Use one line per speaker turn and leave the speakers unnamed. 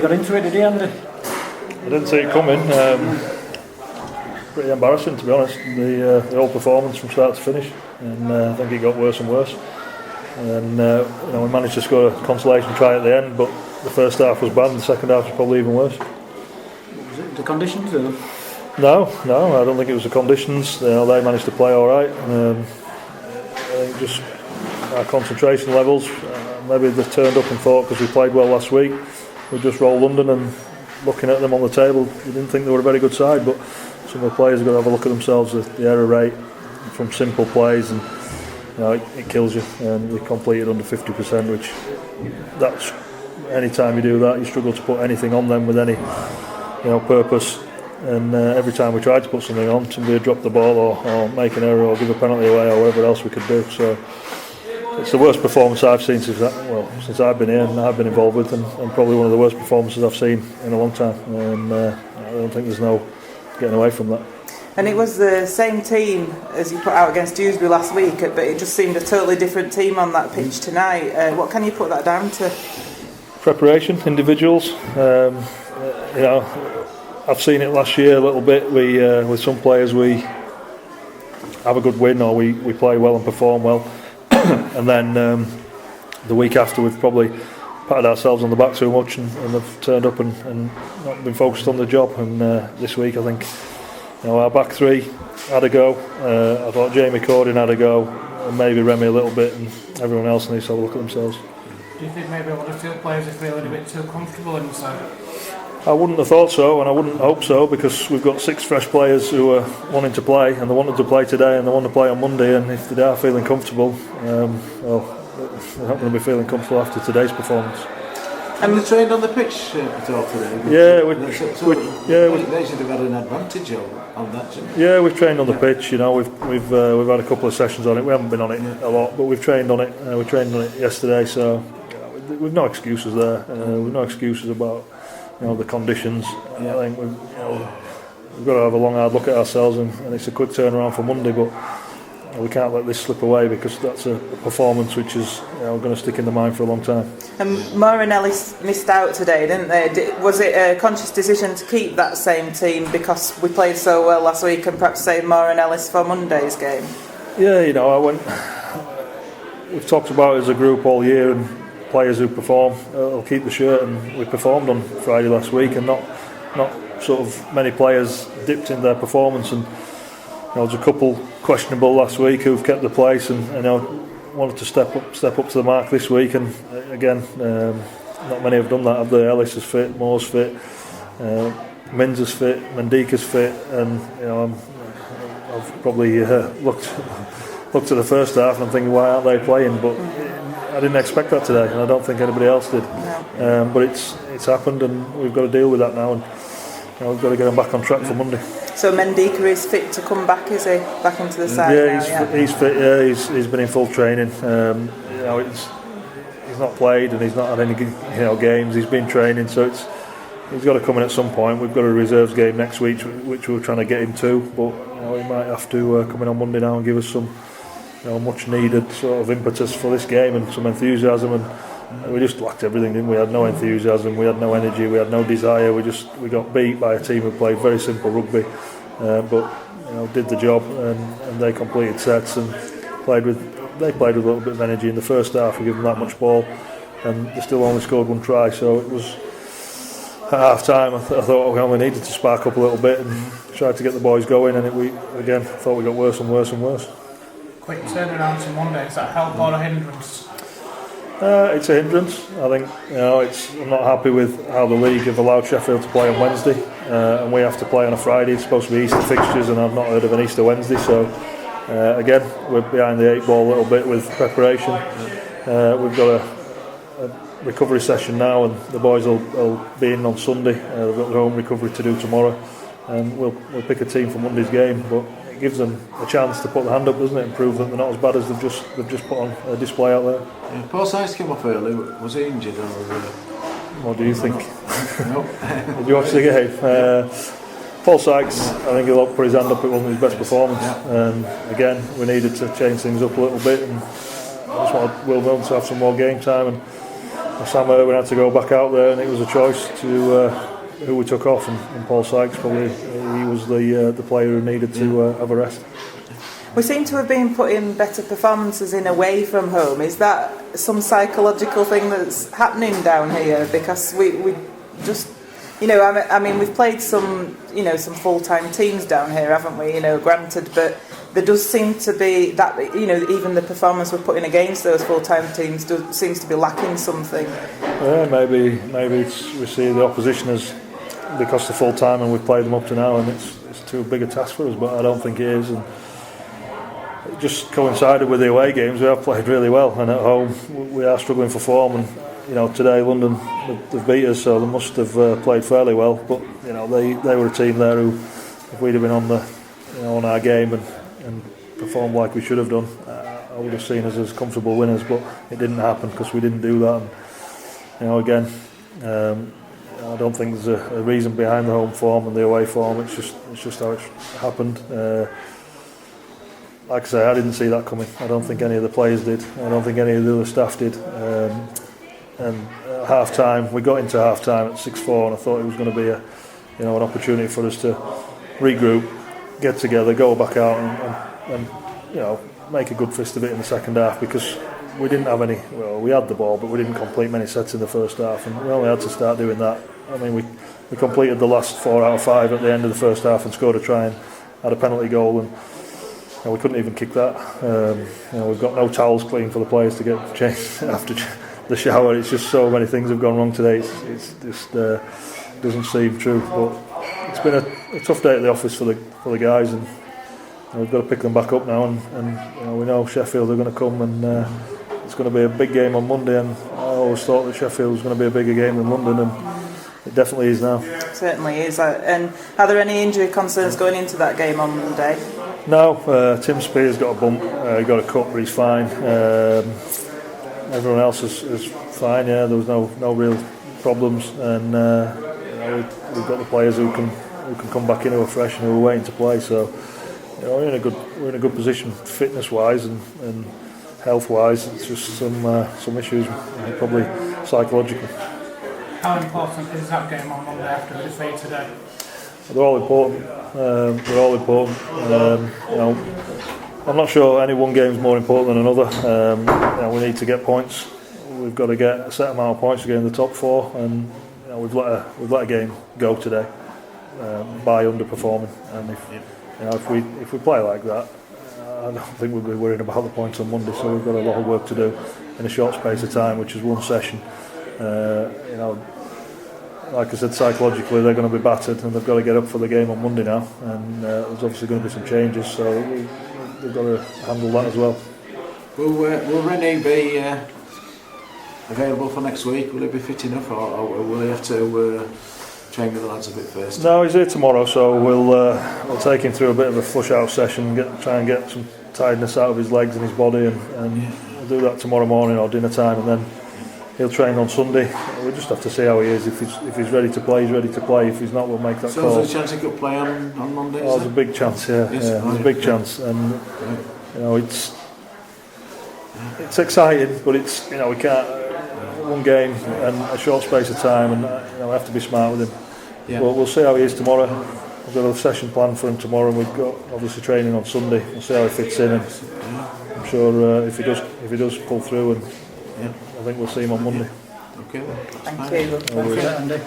You got into it, did you, Andy?
I didn't see it coming. Pretty embarrassing, to be honest, the whole performance from start to finish, and I think it got worse and worse. And we managed to score a consolation try at the end, but the first half was bad, and the second half was probably even worse.
Was it the conditions? Or?
No, I don't think it was the conditions. They managed to play all right. I think just our concentration levels. Maybe they turned up and thought because we played well last week, we just rolled London, and looking at them on the table, we didn't think they were a very good side. But some of the players have got to have a look at themselves. The error rate from simple plays, and it kills you. And we completed under 50%, which that's any time you do that, you struggle to put anything on them with any purpose. And every time we tried to put something on, somebody would drop the ball or make an error or give a penalty away or whatever else we could do. So it's the worst performance I've seen since I've been here and I've been involved with, and probably one of the worst performances I've seen in a long time. And I don't think there's no getting away from that.
And it was the same team as you put out against Dewsbury last week, but it just seemed a totally different team on that pitch tonight. What can you put that down to?
Preparation, individuals. I've seen it last year a little bit. We with some players we have a good win or we play well and perform well, and then the week after we've probably patted ourselves on the back too much and have turned up and not been focused on the job. And this week I think our back three had a go. I thought Jamie Cordin had a go, and maybe Remy a little bit, and everyone else needs to have a look at themselves.
Do you think maybe a lot of field players are feeling a bit too comfortable inside?
I wouldn't have thought so, and I wouldn't hope so, because we've got 6 fresh players who are wanting to play, and they wanted to play today and they want to play on Monday. And if they are feeling comfortable, they're not going to be feeling comfortable after today's performance.
And they trained on the pitch at all today?
They
should have had an advantage on that.
Yeah, we've trained on the pitch. We've had a couple of sessions on it. We haven't been on it a lot, but we've trained on it. We trained on it yesterday, so we've no excuses there. We've no excuses about the conditions. I think we've got to have a long hard look at ourselves, and it's a quick turnaround for Monday, but we can't let this slip away, because that's a performance which is going to stick in the mind for a long time.
And Moore and Ellis missed out today, didn't they? Was it a conscious decision to keep that same team because we played so well last week, and perhaps save Moore and Ellis for Monday's game?
Yeah, we've talked about it as a group all year, and players who perform will keep the shirt, and we performed on Friday last week, and not sort of many players dipped in their performance, and there's a couple questionable last week who've kept the place and wanted to step up to the mark this week, and again not many have done that, have they? Ellis is fit, Moore's fit, Mins is fit, Mendika's fit, and I've probably looked at the first half and I'm thinking, why aren't they playing? But I didn't expect that today, and I don't think anybody else did.
No.
But it's happened, and we've got to deal with that now, and we've got to get them back on track for Monday.
So Mendika is fit to come back, is he? Back into the side now?
He's fit. Yeah, he's been in full training. He's not played and he's not had any games. He's been training, so he's got to come in at some point. We've got a reserves game next week, which we're trying to get him to, but he might have to come in on Monday now and give us some much needed sort of impetus for this game and some enthusiasm. And we just lacked everything, didn't we? We had no enthusiasm, we had no energy, we had no desire. We got beat by a team who played very simple rugby, but did the job, and they completed sets and played with a little bit of energy in the first half. We gave them that much ball, and they still only scored 1 try. So it was at half time. I thought we only needed to spark up a little bit and tried to get the boys going, and we thought we got worse and worse and worse.
Quick turnaround to Monday, is that help or a hindrance?
It's a hindrance. I think I'm not happy with how the league have allowed Sheffield to play on Wednesday, and we have to play on a Friday. It's supposed to be Easter fixtures, and I've not heard of an Easter Wednesday. So again, we're behind the 8 ball a little bit with preparation. We've got a recovery session now, and the boys will be in on Sunday. They've got their own recovery to do tomorrow, and we'll pick a team for Monday's game. But it gives them a chance to put their hand up, doesn't it, and prove that they're not as bad as they've just put on a display out there.
Yeah, Paul Sykes came off early. Was he injured or?
What do you think?
No.
Did you watch the game? Paul Sykes, I think he'll put his hand up. It wasn't his best performance. Again, we needed to change things up a little bit, and I just wanted Will Milne to have some more game time. And Sam Irwin had to go back out there, and it was a choice to who we took off, and Paul Sykes probably he was the player who needed to have a rest.
We seem to have been putting better performances in away from home. Is that some psychological thing that's happening down here? Because we just, I mean, we've played some full-time teams down here, haven't we? Granted, but there does seem to be that, even the performance we're putting against those full-time teams seems to be lacking something.
Yeah, maybe we see the opposition as because they're full-time and we've played them up to now, and it's too big a task for us. But I don't think it is, and it just coincided with the away games. We have played really well, and at home we are struggling for form. And today London they've beat us, so they must have played fairly well. But they were a team there who, if we'd have been on our game and performed like we should have done, I would have seen us as comfortable winners. But it didn't happen because we didn't do that. And, again, I don't think there's a reason behind the home form and the away form. It's just how it happened. Like I say, I didn't see that coming. I don't think any of the players did. I don't think any of the other staff did. And at half time, we got into half time at 6-4, and I thought it was going to be an opportunity for us to regroup, get together, go back out, and make a good fist of it in the second half, because we didn't have any. Well, we had the ball, but we didn't complete many sets in the first half, and we only had to start doing that. I mean, we completed the last 4 out of 5 at the end of the first half and scored a try and had a penalty goal, and we couldn't even kick that. We've got no towels clean for the players to get changed after the shower. It's just so many things have gone wrong today. It's just doesn't seem true. But it's been a tough day at the office for the guys, and we've got to pick them back up now. And we know Sheffield are going to come, and it's going to be a big game on Monday. And I always thought that Sheffield was going to be a bigger game than London, and it definitely is now.
Certainly is. And are there any injury concerns going into that game on Monday?
No, Tim Spears got a bump, he got a cut, but he's fine. Everyone else is fine. Yeah, there was no real problems, and we've got the players who can come back in who are fresh and who are waiting to play. So we're in a good position, fitness wise and health wise. It's just some issues, probably psychological.
How important is that game on Monday after the defeat today?
They're all important. I'm not sure any one game is more important than another. We need to get points. We've got to get a set amount of points to get in the top 4, and we've let a game go today by underperforming. And if we play like that, I don't think we'll be worrying about the points on Monday. So we've got a lot of work to do in a short space of time, which is one session. Like I said, psychologically they're going to be battered, and they've got to get up for the game on Monday now. And there's obviously going to be some changes, so we've got to handle that as well.
Will Rennie be available for next week? Will he be fit enough, or will he have to train with the lads a bit first?
No, he's here tomorrow, so we'll take him through a bit of a flush out session, try and get some tiredness out of his legs and his body, and we'll do that tomorrow morning or dinner time, and then he'll train on Sunday. We'll just have to see how he is. If he's ready to play, he's ready to play. If he's not, we'll make that call.
So there's a chance he could play on Monday?
Oh, there's a big chance, yeah.
Yes,
There's a big chance, and it's exciting, but it's we can't one game and a short space of time, and we have to be smart with him.
Yeah.
We'll see how he is tomorrow. We've got a session planned for him tomorrow, and we've got obviously training on Sunday. We'll see how he fits in, and I'm sure if he does pull through, and I think we'll see him on Monday.
Okay.
Thank you.
Andy.